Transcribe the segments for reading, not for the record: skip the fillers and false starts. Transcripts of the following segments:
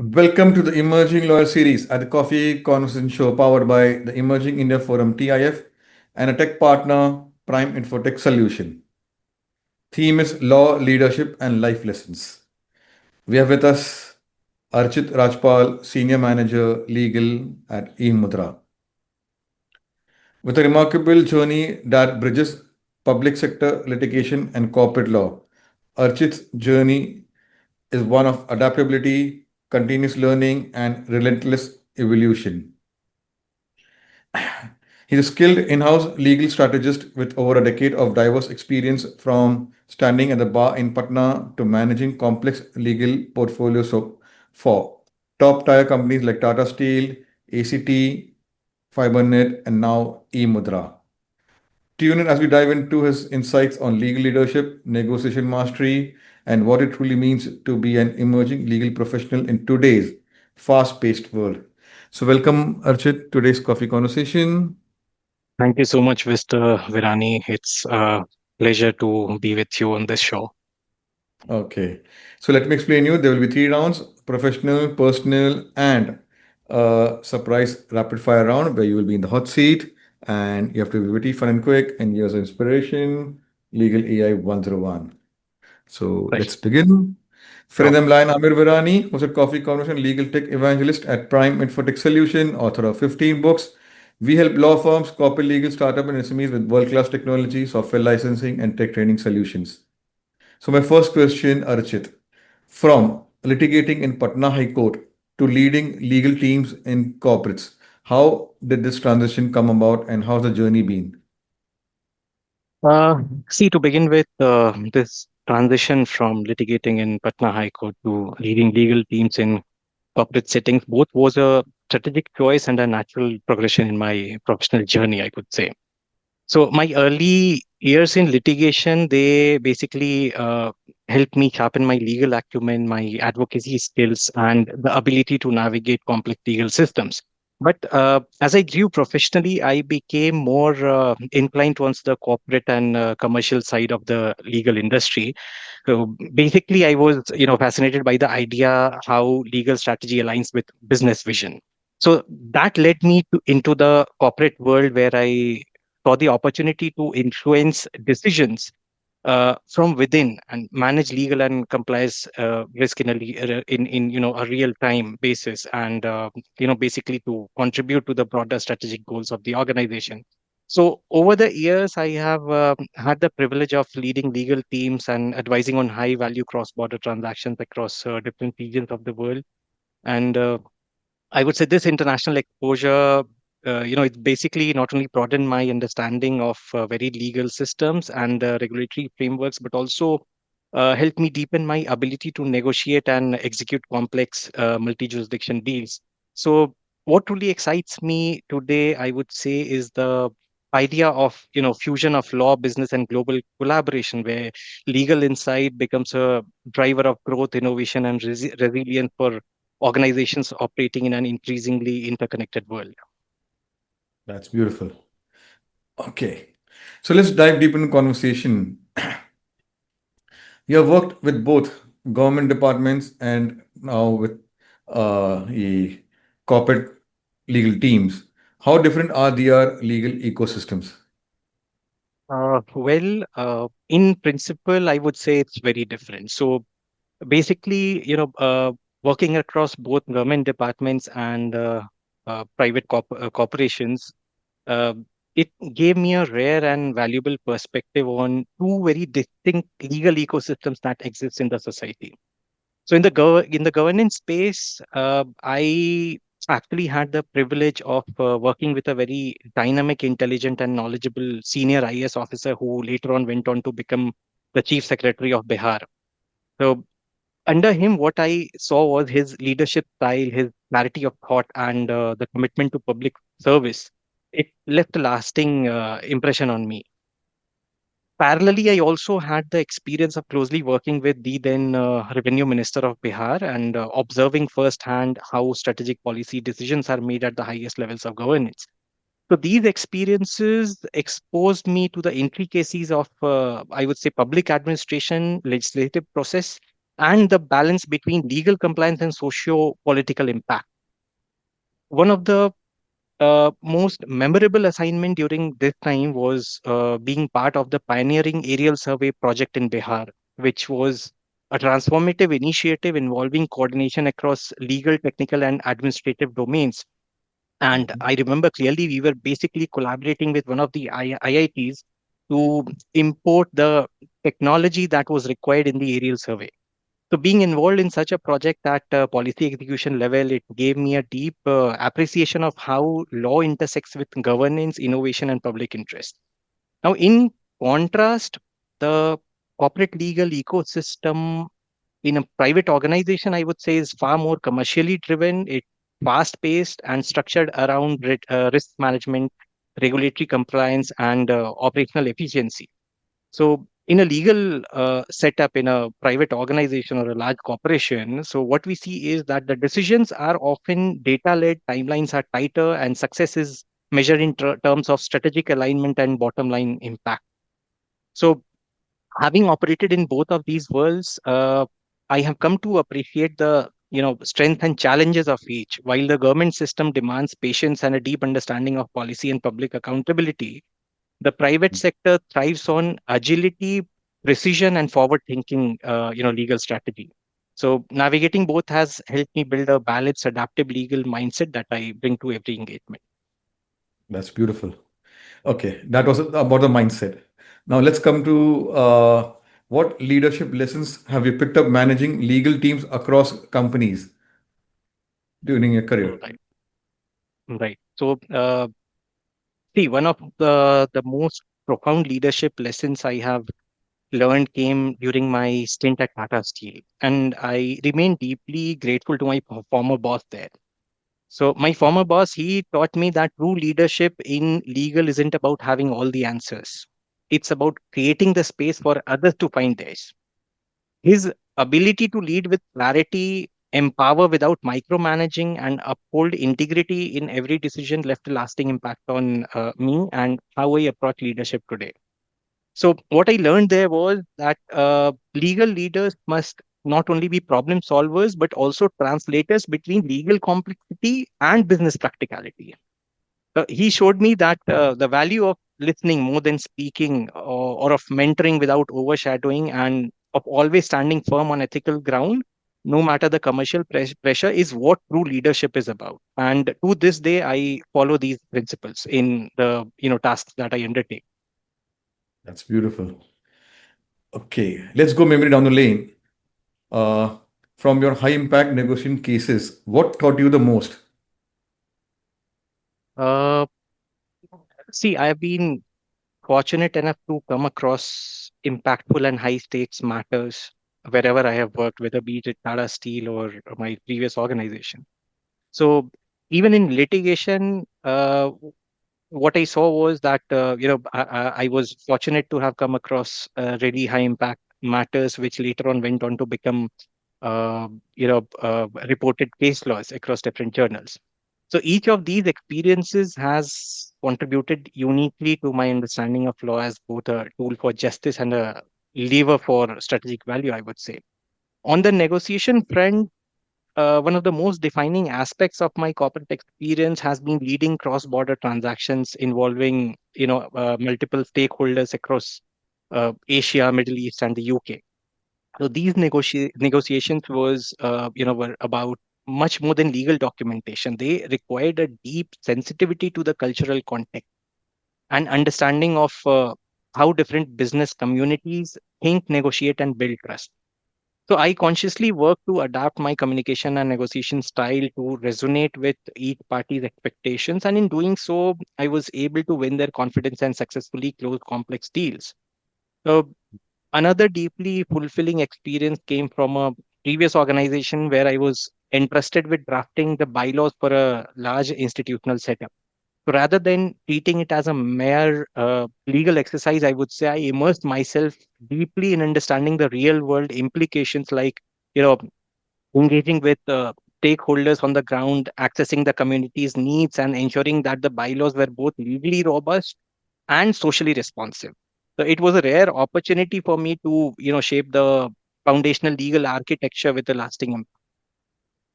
Welcome to the Emerging Lawyer series at the Coffee Conversation Show powered by the Emerging India Forum TIF and a tech partner, Prime Infotech Solution. Theme is Law, Leadership and Life Lessons. We have with us Archit Rajpal, Senior Manager, Legal at eMudra. With a remarkable journey that bridges public sector litigation and corporate law, Archit's journey is one of adaptability, continuous learning, and relentless evolution. He's a skilled in-house legal strategist with over a decade of diverse experience from standing at the bar in Patna to managing complex legal portfolios for top-tier companies like Tata Steel, ACT, FiberNet, and now eMudra. Tune in as we dive into his insights on legal leadership, negotiation mastery, and what it truly means to be an emerging legal professional in today's fast-paced world. So, welcome, Archit, today's coffee conversation. Thank you so much, Mr. Virani. It's a pleasure to be with you on this show. Okay. So let me explain you. There will be three rounds: professional, personal, and a surprise rapid fire round where you will be in the hot seat and you have to be witty, fun, and quick. And years of inspiration, legal AI 101. So Right. let's begin. So, Friend I'm Lion Amir Virani, hosted Coffee Conversation, legal tech evangelist at Prime Infotech Solution, author of 15 books. We help law firms, corporate legal startup and SMEs with world-class technology, software licensing, and tech training solutions. So my first question, Archit, from litigating in Patna High Court to leading legal teams in corporates, how did this transition come about and how's the journey been? uh, see, to begin with, this transition from litigating in Patna High Court to leading legal teams in corporate settings both was a strategic choice and a natural progression in my professional journey, I could say. So my early years in litigation, they basically helped me sharpen my legal acumen, my advocacy skills, and the ability to navigate complex legal systems. But as I grew professionally, I became more inclined towards the corporate and commercial side of the legal industry. So basically, I was, fascinated by the idea how legal strategy aligns with business vision. So that led me into the corporate world where I saw the opportunity to influence decisions from within and manage legal and compliance risk in a real time basis, and basically to contribute to the broader strategic goals of the organization. So over the years, I have had the privilege of leading legal teams and advising on high value cross border transactions across different regions of the world. And I would say this international exposure, it basically not only broadened my understanding of very legal systems and regulatory frameworks, but also helped me deepen my ability to negotiate and execute complex multi-jurisdiction deals. So, what truly excites me today, I would say, is the idea of fusion of law, business, and global collaboration, where legal insight becomes a driver of growth, innovation, and resilience for organizations operating in an increasingly interconnected world. That's beautiful. Okay. So let's dive deep into conversation. You have worked with both government departments and now with the corporate legal teams. How different are their legal ecosystems? In principle, I would say it's very different. So basically, working across both government departments and private corporations, uh, it gave me a rare and valuable perspective on two very distinct legal ecosystems that exist in the society. So in the governance space, I actually had the privilege of working with a very dynamic, intelligent, and knowledgeable senior IS officer who later on went on to become the chief secretary of Bihar. So under him, what I saw was his leadership style, his clarity of thought, and the commitment to public service. It left a lasting impression on me. Parallelly, I also had the experience of closely working with the then Revenue Minister of Bihar and observing firsthand how strategic policy decisions are made at the highest levels of governance. So these experiences exposed me to the intricacies of, I would say, public administration, legislative process, and the balance between legal compliance and socio-political impact. One of the most memorable assignment during this time was being part of the pioneering aerial survey project in Bihar, which was a transformative initiative involving coordination across legal, technical, and administrative domains. And Mhm. I remember clearly we were basically collaborating with one of the IITs to import the technology that was required in the aerial survey. So being involved in such a project at policy execution level, it gave me a deep appreciation of how law intersects with governance, innovation, and public interest. Now, in contrast, the corporate legal ecosystem in a private organization, I would say, is far more commercially driven. It's fast paced and structured around risk management, regulatory compliance, and operational efficiency. So, in a legal setup in a private organization or a large corporation, so what we see is that the decisions are often data led, timelines are tighter, and success is measured in terms of strategic alignment and bottom line impact. So, having operated in both of these worlds, I have come to appreciate the strength and challenges of each. While the government system demands patience and a deep understanding of policy and public accountability, the private sector thrives on agility, precision, and forward-thinking, legal strategy. So navigating both has helped me build a balanced, adaptive legal mindset that I bring to every engagement. That's beautiful. Okay, that was about the mindset. Now let's come to what leadership lessons have you picked up managing legal teams across companies during your career? Right, right. So, see, one of the most profound leadership lessons I have learned came during my stint at Tata Steel, and I remain deeply grateful to my former boss there. So my former boss, he taught me that true leadership in legal isn't about having all the answers. It's about creating the space for others to find theirs. His ability to lead with clarity, empower without micromanaging, and uphold integrity in every decision left a lasting impact on me and how I approach leadership today. So what I learned there was that legal leaders must not only be problem solvers but also translators between legal complexity and business practicality. He showed me that the value of listening more than speaking, or of mentoring without overshadowing, and of always standing firm on ethical ground, no matter the commercial pressure, is what true leadership is about. And to this day, I follow these principles in the tasks that I undertake. That's beautiful. Okay, let's go memory down the lane. Uh, from your high impact negotiation cases, what taught you the most? Uh, See, I have been fortunate enough to come across impactful and high stakes matters wherever I have worked, whether be it at Tata Steel or my previous organization. So even in litigation, what I saw was that I was fortunate to have come across really high impact matters, which later on went on to become reported case laws across different journals. So each of these experiences has contributed uniquely to my understanding of law as both a tool for justice and a lever for strategic value, I would say. On the negotiation front, one of the most defining aspects of my corporate experience has been leading cross-border transactions involving, multiple stakeholders across Asia, Middle East, and the UK. So these negotiations were about much more than legal documentation. They required a deep sensitivity to the cultural context and understanding of how different business communities think, negotiate, and build trust. So I consciously work to adapt my communication and negotiation style to resonate with each party's expectations. And in doing so, I was able to win their confidence and successfully close complex deals. So another deeply fulfilling experience came from a previous organization where I was entrusted with drafting the bylaws for a large institutional setup. So rather than treating it as a mere legal exercise, I would say I immersed myself deeply in understanding the real world implications, like you know engaging with stakeholders on the ground, accessing the community's needs, and ensuring that the bylaws were both legally robust and socially responsive. So it was a rare opportunity for me to shape the foundational legal architecture with a lasting impact.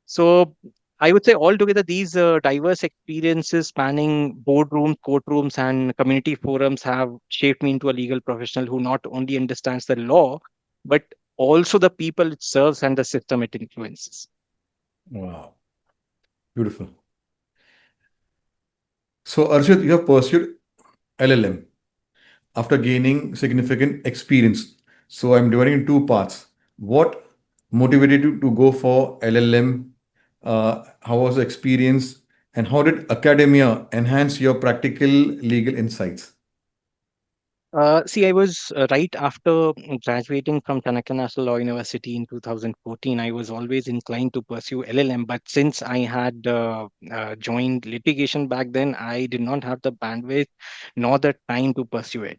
So I would say altogether, these diverse experiences spanning boardrooms, courtrooms, and community forums have shaped me into a legal professional who not only understands the law, but also the people it serves and the system it influences. Wow, beautiful. So, Arshit, you have pursued LLM after gaining significant experience. So, I'm dividing in two parts. What motivated you to go for LLM? How was the experience? And how did academia enhance your practical legal insights? See, I was right after graduating from Chanakya National Law University in 2014. I was always inclined to pursue LLM, but since I had joined litigation back then, I did not have the bandwidth nor the time to pursue it.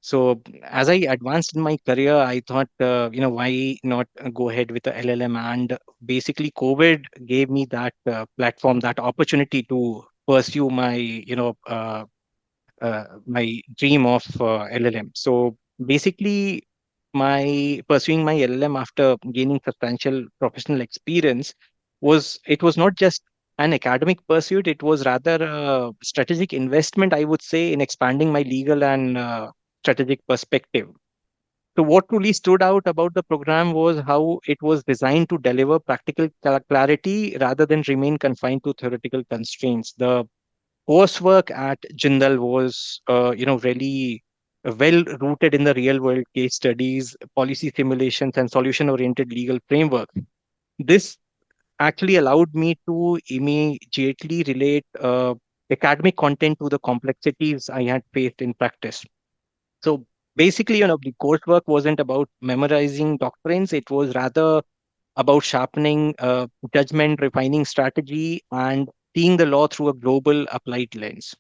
So as I advanced in my career, I thought, why not go ahead with the LLM? And basically, COVID gave me that platform, that opportunity to pursue my dream of LLM. So basically, my pursuing my LLM after gaining substantial professional experience was not just an academic pursuit. It was rather a strategic investment, I would say, in expanding my legal and strategic perspective. So what truly stood out about the program was how it was designed to deliver practical clarity rather than remain confined to theoretical constraints. The coursework at Jindal was, really well rooted in the real world case studies, policy simulations, and solution oriented legal framework. This actually allowed me to immediately relate academic content to the complexities I had faced in practice. So basically, the coursework wasn't about memorizing doctrines, it was rather about sharpening judgment, refining strategy, and seeing the law through a global applied lens.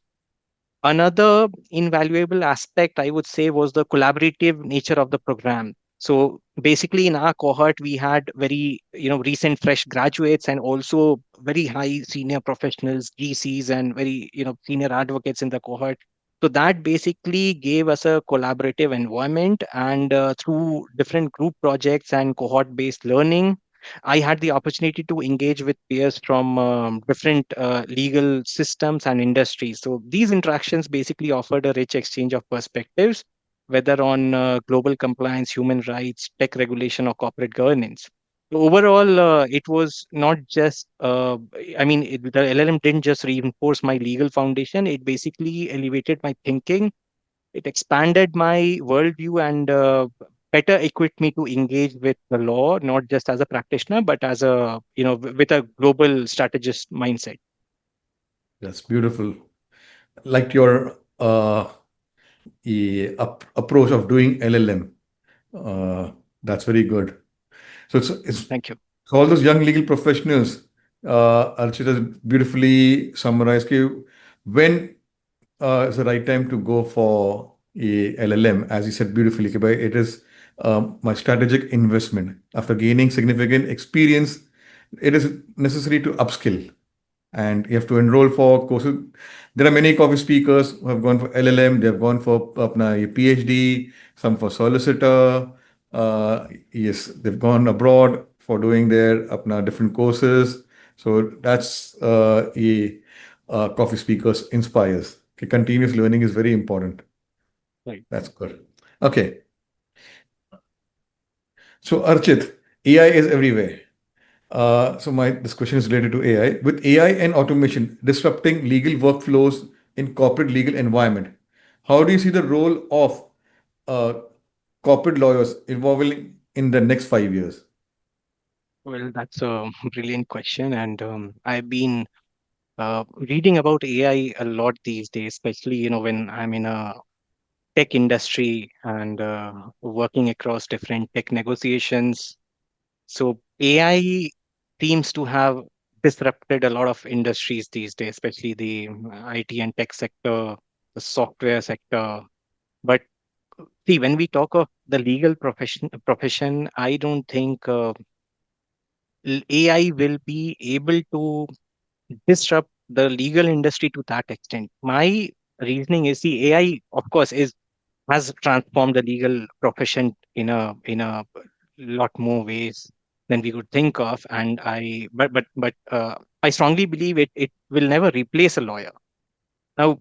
Another invaluable aspect, I would say, was the collaborative nature of the program. So basically, in our cohort, we had very, recent fresh graduates and also very high senior professionals, GCs, and very, senior advocates in the cohort. So that basically gave us a collaborative environment, and through different group projects and cohort-based learning, I had the opportunity to engage with peers from different legal systems and industries. So these interactions basically offered a rich exchange of perspectives, whether on global compliance, human rights, tech regulation, or corporate governance. So overall, it was not just, the LLM didn't just reinforce my legal foundation, it basically elevated my thinking, it expanded my worldview and better equipped me to engage with the law, not just as a practitioner, but as with a global strategist mindset. That's beautiful. Like your approach of doing LLM. Uh, that's very good. So it's Thank you. so all those young legal professionals, Archit has beautifully summarized when is the right time to go for a LLM. As you said beautifully, कि भाई, it is my strategic investment. After gaining significant experience, it is necessary to upskill and you have to enroll for courses. There are many coffee speakers who have gone for LLM, they have gone for apna ye PhD, some for solicitor. Yes, they've gone abroad for doing their apna different courses. So that's coffee speakers inspires. Okay, continuous learning is very important. Right. That's good. Okay, so Archit, AI is everywhere. So my this question is related to AI. With AI and automation disrupting legal workflows in corporate legal environment, how do you see the role of uh, corporate lawyers evolving in the next 5 years? Well, that's a brilliant question. And I've been reading about AI a lot these days, especially, when I'm in a tech industry and working across different tech negotiations. So AI seems to have disrupted a lot of industries these days, especially the IT and tech sector, the software sector. But see, when we talk of the legal profession, I don't think AI will be able to disrupt the legal industry to that extent. My reasoning is, the AI, of course, is has transformed the legal profession in a lot more ways than we could think of. And I strongly believe it will never replace a lawyer. Now,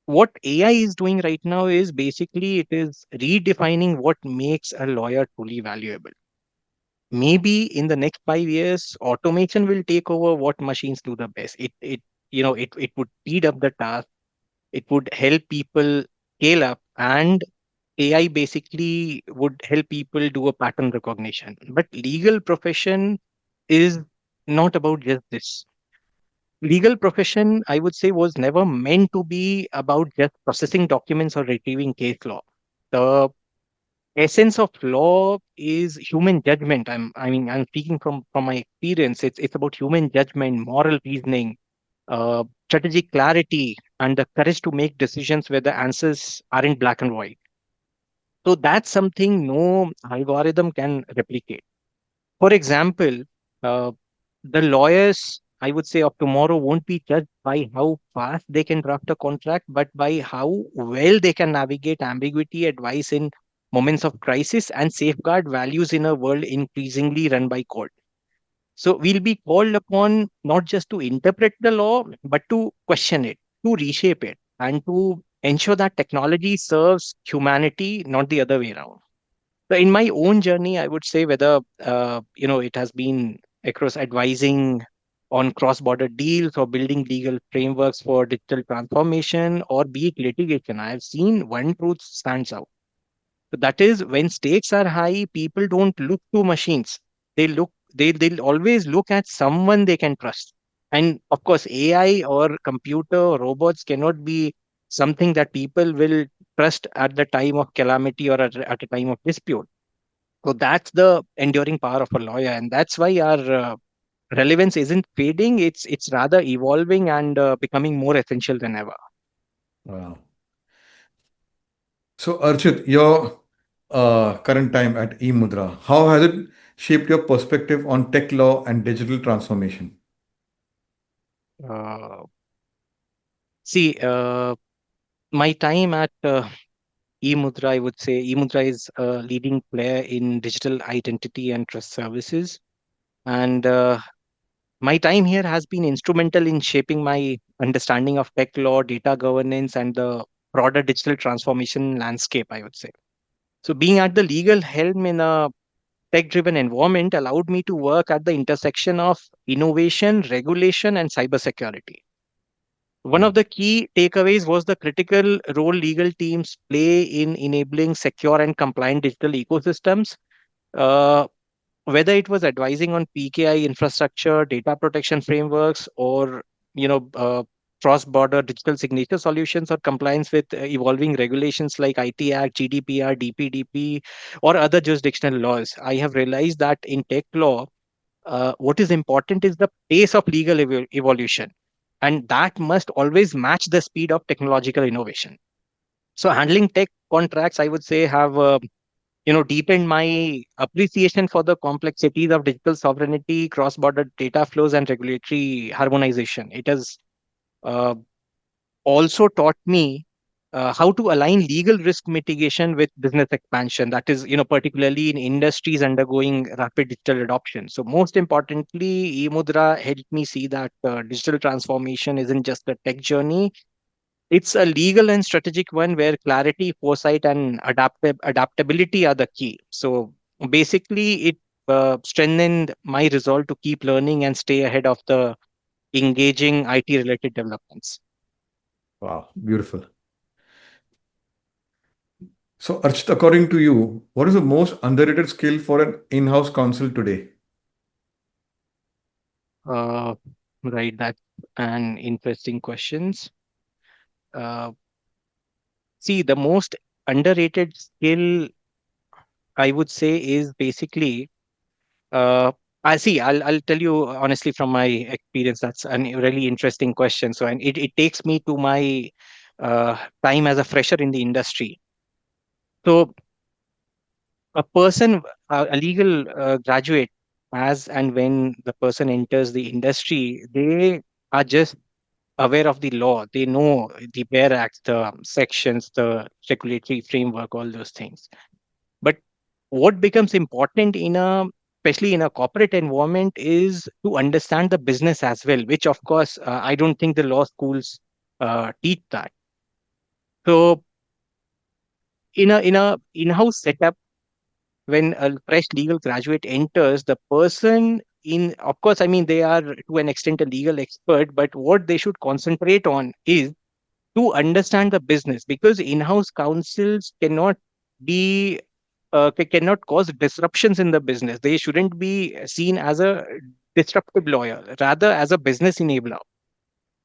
what AI is doing right now is basically it is redefining what makes a lawyer truly valuable. Maybe in the next 5 years, automation will take over what machines do the best. It would speed up the task. It would help people scale up, and AI basically would help people do a pattern recognition. But legal profession is not about just this. Legal profession, I would say, was never meant to be about just processing documents or retrieving case law. The essence of law is human judgment. I'm speaking from my experience. It's about human judgment, moral reasoning, strategic clarity, and the courage to make decisions where the answers aren't black and white. So that's something no algorithm can replicate. For example, uh, the lawyers, I would say, of tomorrow won't be judged by how fast they can draft a contract, but by how well they can navigate ambiguity, advice in moments of crisis, and safeguard values in a world increasingly run by court. So we'll be called upon not just to interpret the law, but to question it, to reshape it, and to ensure that technology serves humanity, not the other way around. So in my own journey, I would say whether it has been across advising on cross-border deals or building legal frameworks for digital transformation or be it litigation, I have seen one truth stands out. So that is when stakes are high, people don't look to machines. They'll always look at someone they can trust. And of course, AI or computer or robots cannot be something that people will trust at the time of calamity or at a time of dispute. So that's the enduring power of a lawyer, and that's why our relevance isn't fading. It's rather evolving and becoming more essential than ever. Wow. So, Archit, your current time at eMudra, how has it shaped your perspective on tech law and digital transformation? Uh, See, my time at eMudra, I would say eMudra is a leading player in digital identity and trust services, and my time here has been instrumental in shaping my understanding of tech law, data governance, and the broader digital transformation landscape, I would say. So, being at the legal helm in a tech driven environment allowed me to work at the intersection of innovation, regulation, and cybersecurity. One of the key takeaways was the critical role legal teams play in enabling secure and compliant digital ecosystems. Uh, Whether it was advising on PKI infrastructure, data protection frameworks, or you know uh, cross-border digital signature solutions, or compliance with evolving regulations like IT Act, GDPR, DPDP, or other jurisdictional laws, I have realized that in tech law, what is important is the pace of legal evolution, and that must always match the speed of technological innovation. So, handling tech contracts, I would say, have deepened my appreciation for the complexities of digital sovereignty, cross-border data flows, and regulatory harmonization. It has uh, also taught me how to align legal risk mitigation with business expansion. That is, particularly in industries undergoing rapid digital adoption. So, most importantly, eMudra helped me see that digital transformation isn't just a tech journey, it's a legal and strategic one where clarity, foresight, and adaptability are the key. So basically, it strengthened my resolve to keep learning and stay ahead of the engaging IT related developments. Wow, beautiful. So, Archit, according to you, what is the most underrated skill for an in-house counsel today? Uh, right, that's an interesting questions. Uh, See, the most underrated skill I would say is basically Uh, I see. I'll tell you honestly from my experience. That's a really interesting question. So, and it takes me to my time as a fresher in the industry. So, a person, a legal graduate, as and when the person enters the industry, they are just aware of the law. They know the bare acts, the sections, the regulatory framework, all those things. But what becomes important in a, especially in a corporate environment, is to understand the business as well, which of course I don't think the law schools teach that. So in a in-house setup, when a fresh legal graduate enters, the person in, of course, I mean, they are to an extent a legal expert, but what they should concentrate on is to understand the business, because in-house counsels cannot be cannot cause disruptions in the business. They shouldn't be seen as a disruptive lawyer, rather as a business enabler.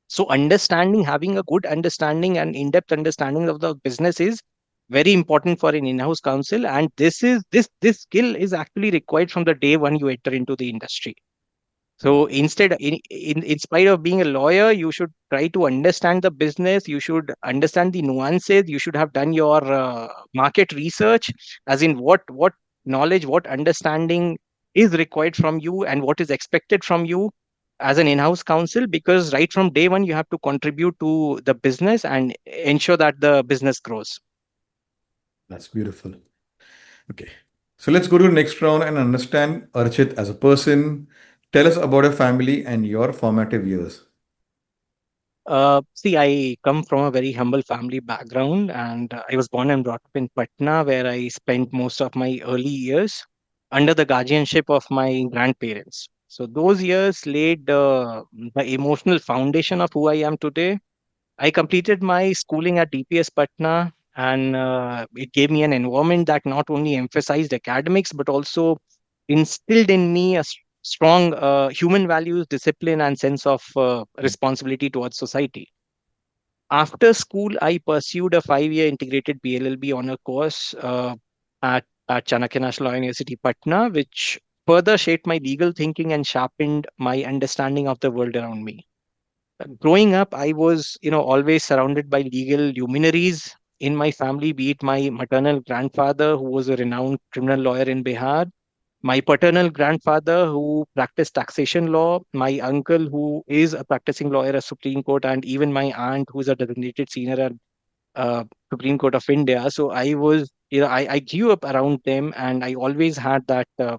So understanding, having a good understanding and in-depth understanding of the business is very important for an in-house counsel, and this skill is actually required from the day one you enter into the industry. So Wow. instead, in spite of being a lawyer, you should try to understand the business. You should understand the nuances. You should have done your market research, as in what knowledge, what understanding is required from you, and what is expected from you as an in-house counsel. Because right from day one, you have to contribute to the business and ensure that the business grows. That's beautiful. Okay. So let's go to the next round and understand Archit as a person. Tell us about your family and your formative years. See, I come from a very humble family background, and I was born and brought up in Patna, where I spent most of my early years under the guardianship of my grandparents. So those years laid the emotional foundation of who I am today. I completed my schooling at DPS Patna, and it gave me an environment that not only emphasized academics but also instilled in me a strong human values, discipline, and sense of responsibility towards society. After school, I pursued a 5 year integrated PLLB honor course at Chanakya National Law University, Patna, which further shaped my legal thinking and sharpened my understanding of the world around me. Growing up, I was, always surrounded by legal luminaries in my family, be it my maternal grandfather, who was a renowned criminal lawyer in Bihar, my paternal grandfather, who practiced taxation law, my uncle, who is a practicing lawyer at Supreme Court, and even my aunt, who is a designated senior at Supreme Court of India. So I was, I grew up around them, and I always had that, I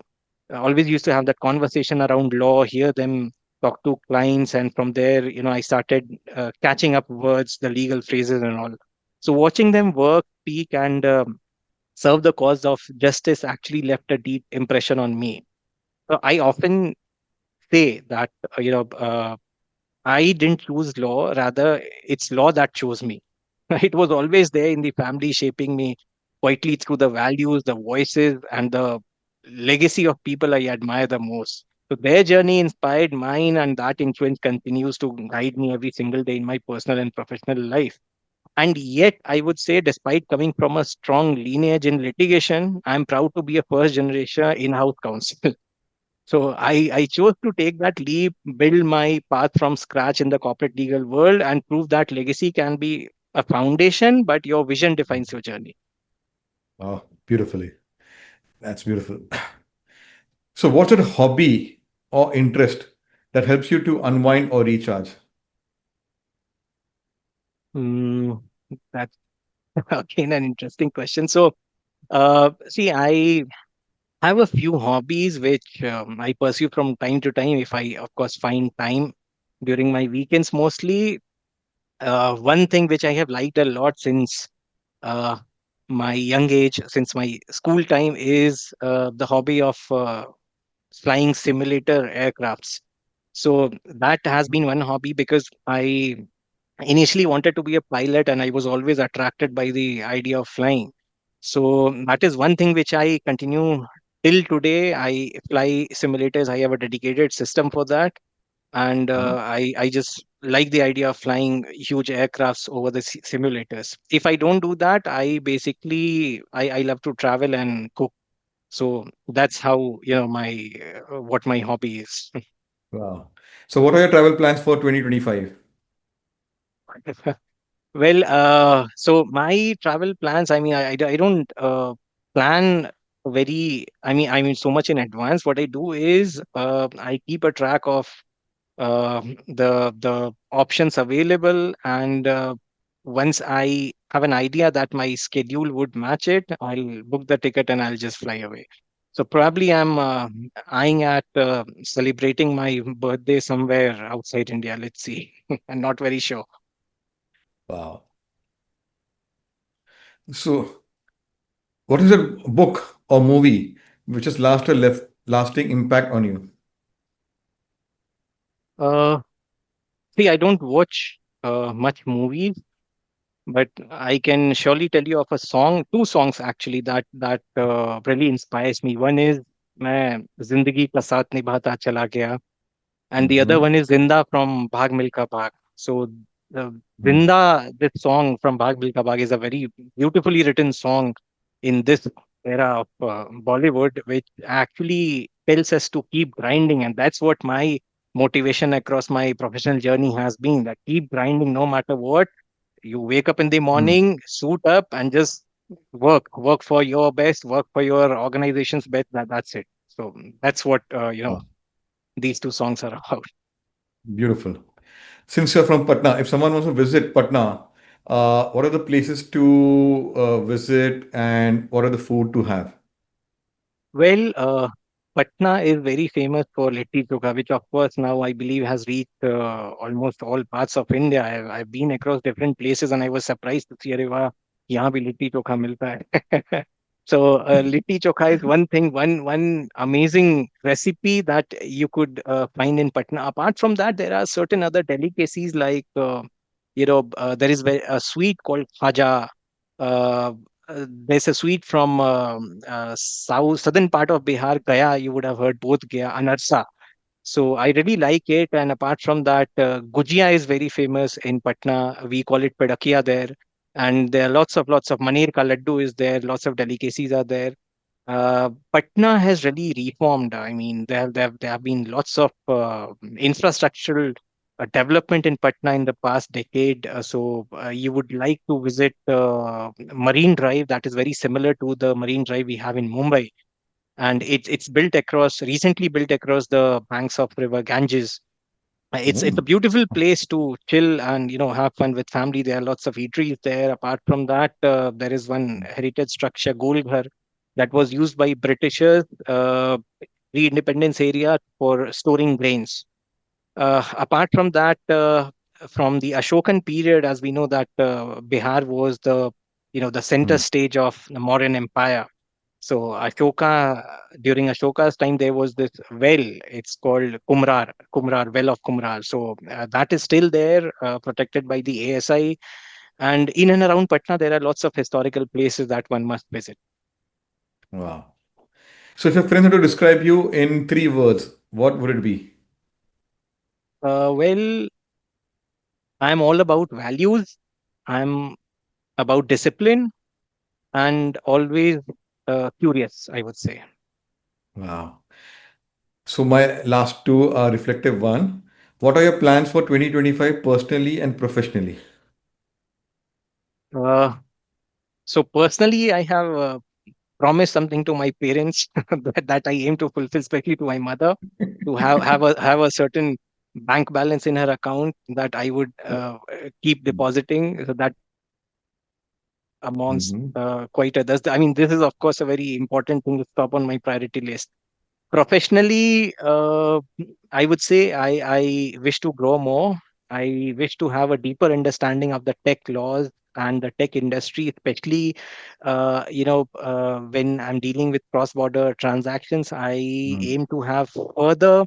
always used to have that conversation around law, hear them talk to clients, and from there, I started catching up words, the legal phrases, and all. So watching them work, speak, and serve the cause of justice actually left a deep impression on me. So I often say that, I didn't choose law, rather, it's law that chose me. It was always there in the family, shaping me quietly through the values, the voices, and the legacy of people I admire the most. So their journey inspired mine, and that influence continues to guide me every single day in my personal and professional life. And yet, I would say, despite coming from a strong lineage in litigation, I'm proud to be a first generation in house counsel. So I chose to take that leap, build my path from scratch in the corporate legal world, and prove that legacy can be a foundation, but your vision defines your journey. Wow, beautifully. That's beautiful. So, what's a hobby or interest that helps you to unwind or recharge? Mm, that's again an interesting question. So, see, I have a few hobbies which I pursue from time to time if I, of course, find time during my weekends mostly. One thing which I have liked a lot since uh, my young age, since my school time, is the hobby of flying simulator aircrafts. So that has been one hobby, because I initially wanted to be a pilot and I was always attracted by the idea of flying. So that is one thing which I continue till today. I fly simulators. I have a dedicated system for that, and I just like the idea of flying huge aircrafts over the simulators. If I don't do that, I basically I love to travel and cook. So that's how, my what my hobby is. Wow. So, what are your travel plans for 2025? Well, so my travel plans, I mean, I don't plan I mean so much in advance. What I do is I keep a track of the options available, and once I have an idea that my schedule would match it, I'll book the ticket and I'll just fly away. So probably I'm eyeing at celebrating my birthday somewhere outside India. Let's see. I'm not very sure. Wow. So, what is a book or movie which has lasting impact on you? Uh, See, I don't watch much movies, but I can surely tell you of a song, two songs actually that really inspires me. One is मैं जिंदगी का साथ निभाता चला गया, and the other Mm-hmm. one is Zinda from Bhag Milka Bhag. So the Mm. This song from Bhag Milka Bhag is a very beautifully written song in this era of Bollywood, which actually tells us to keep grinding, and that's what my motivation across my professional journey has been. That keep grinding no matter what. You wake up in the Mm. morning, suit up, and just work for your best, work for your organization's best. That's it. So that's what Wow. these two songs are about. Beautiful. Since you're from Patna, if someone wants to visit Patna, what are the places to visit and what are the food to have? Well, Patna is very famous for litti chokha, which of course now I believe has reached almost all parts of India. I've been across different places and I was surprised to see, अरे वाह, यहाँ भी लिट्टी चोखा मिलता है. So litti chokha is one thing, one amazing recipe that you could find in Patna. Apart from that, there are certain other delicacies like there is a sweet called khaja. Uh, there's a sweet from southern part of Bihar, Gaya. You would have heard both Gaya and Arsa. So I really like it. And apart from that, Gujia is very famous in Patna. We call it Pedakia there. And there are lots of Maneer ka laddu is there. Lots of delicacies are there. Patna has really reformed. I mean, there have been lots of infrastructural development in Patna in the past decade. So you would like to visit Marine Drive, that is very similar to the Marine Drive we have in Mumbai, and it's built across recently built across the banks of River Ganges. It's a Mm. beautiful place to chill and have fun with family. There are lots of eateries there. Apart from that, there is one heritage structure, Gol Ghar, that was used by Britishers pre-independence area for storing grains. Apart from that, from the Ashokan period, as we know that Bihar was the center Mm. stage of the modern empire. So during Ashoka's time, there was this well. It's called Kumrar, well of Kumrar. So that is still there, protected by the ASI. And in and around Patna, there are lots of historical places that one must visit. Wow. So, if your friends had to describe you in three words, what would it be? Well, I'm all about values. I'm about discipline and always curious, I would say. Wow. So, my last two are reflective one. What are your plans for 2025 personally and professionally? Uh, so personally, I have promised something to my parents that I aim to fulfill, especially to my mother, to have a certain bank balance in her account that I would keep depositing. So that amongst Mhm. quite others. I mean, this is of course a very important thing to stop on my priority list. Professionally, I would say I wish to grow more. I wish to have a deeper understanding of the tech laws and the tech industry, especially when I'm dealing with cross-border transactions. I Mm. aim to have further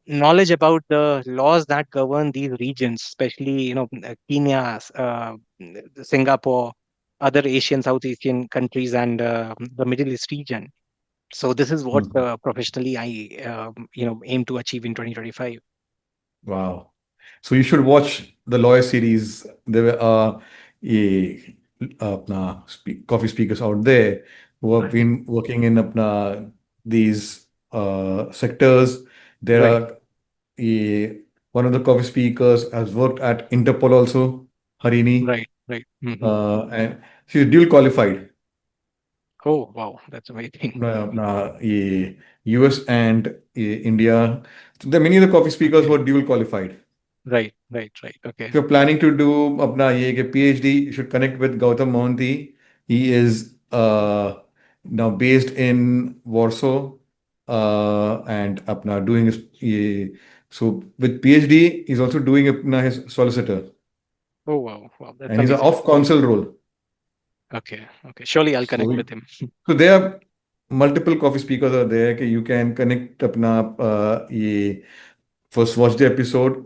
knowledge about the laws that govern these regions, especially Kenya, Singapore, other Asian, South Asian countries, and the Middle East region. So this is what Mm. professionally I aim to achieve in 2025. Wow. So you should watch the lawyer series. There are coffee speakers out there who have Right. been working in these sectors. There Right, are one of the coffee speakers has worked at Interpol also, Harini, right. and she's dual qualified. Oh, wow, that's amazing. US and India. So there are many of the coffee speakers who Okay, are dual qualified. right. Right, right. If Okay. you're planning to do अपना ये कि PhD, you should connect with Gautam Mohanty. He is now based in Warsaw, and अपना doing his ये, so with PhD he's also doing अपना his solicitor, Oh, wow. Wow. That's and he's an amazing. off counsel role. Okay. Okay. Surely I'll So connect with him. so there are multiple coffee speakers are there कि you can connect अपना ये first watch the episode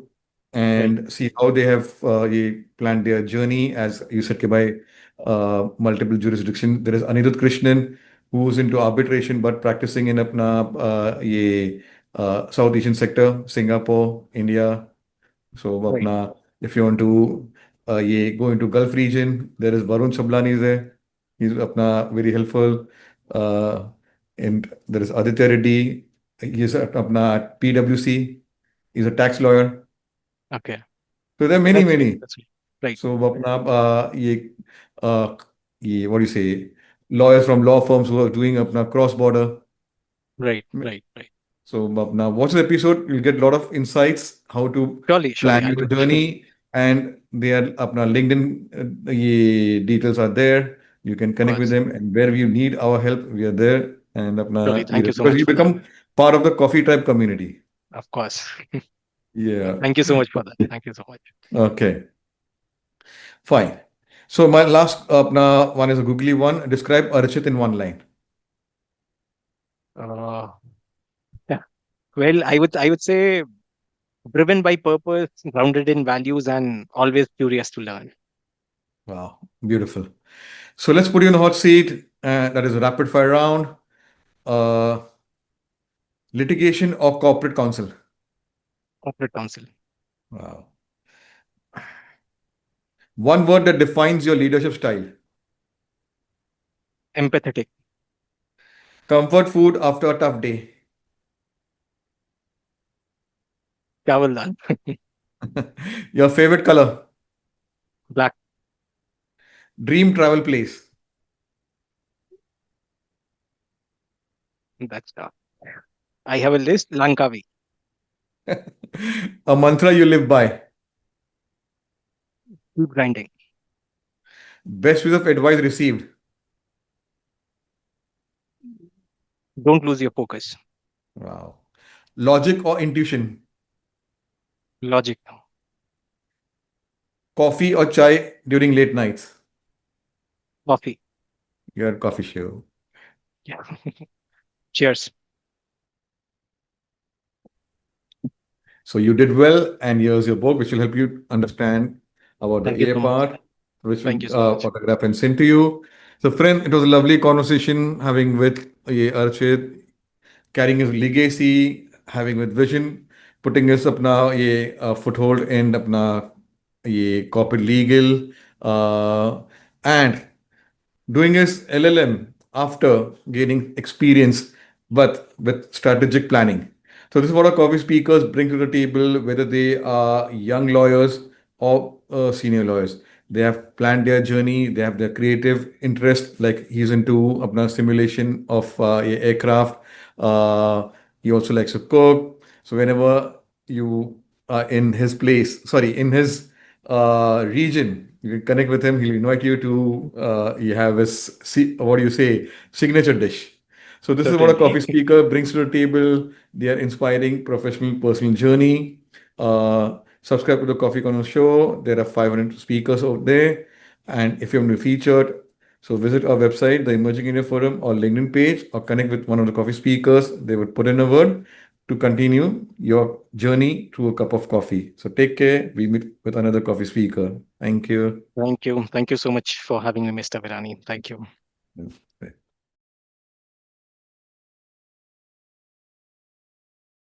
Right, and see how they have planned their journey, as you said, by multiple jurisdictions. There is Anirudh Krishnan, who's into arbitration but practicing in apna South Asian sector, Singapore, India. So right. apna, if you want to go into Gulf region, there is Varun Chablani is there. He's apna very helpful. Uh, and there is Aditya Reddy. He's at apna at PwC. He's a tax lawyer. Okay. So there are many, That's great. many. That's great. Right, So अपना uh, ये what do you say, lawyers from law firms who are doing अपना cross border. right, right, right. So अपना watch the episode, you'll get a lot of insights how to Surely, surely plan I'll your do. journey, and their अपना LinkedIn ये details are there. You can Of connect with course. them, and where you need our help, we are there. And Surely. अपना Thank ये you so because much you for that. become part of the coffee tribe community. Of course. Yeah. Thank you so much for that. Thank you so much. Okay. Fine. So my last one is a googly one. Describe Archit in one line. Uh, yeah. Well, I would say driven by purpose, grounded in values, and always curious to learn. Wow, beautiful. So let's put you in the hot seat. That is a rapid fire round. Uh, Litigation or corporate counsel? Corporate counsel. Wow. One word that defines your leadership style. Empathetic. Comfort food after a tough day. Chawal dal. Your favorite color. Black. Dream travel place. That's I have a list. Lankavi. A mantra you live by. Keep grinding. Best piece of advice received. Don't lose your focus. Wow. Logic or intuition. Logic. Coffee or chai during late nights. Coffee. Your coffee show. Yeah. Cheers. So you did well, and here's your book, which will help you understand about Thank the you A so much. part, which will Thank you so much. autograph and send to you. So, friend, it was a lovely conversation having with Archit, carrying his legacy, having with vision, putting his अपना ये foothold in अपना ये corporate legal, and doing his LLM after gaining experience, but with strategic planning. So this is what our coffee speakers bring to the table, whether they are young lawyers or senior lawyers. They have planned their journey. They have their creative interest, like he's into apna simulation of aircraft. He also likes to cook. So whenever you are in his place, sorry, in his region, you can connect with him. He'll invite you to you have his what do you say, signature dish. So this is what a Certainly. coffee speaker brings to the table. They are inspiring professional personal journey. Subscribe to the Coffee Corner show. There are 500 speakers out there, and if you want to be featured, so visit our website, the Emerging India Forum, or LinkedIn page, or connect with one of the coffee speakers. They would put in a word to continue your journey through a cup of coffee. So take care. We meet with another coffee speaker. Thank you. Thank you. Thank you so much for having me, Mr. Virani. Thank you.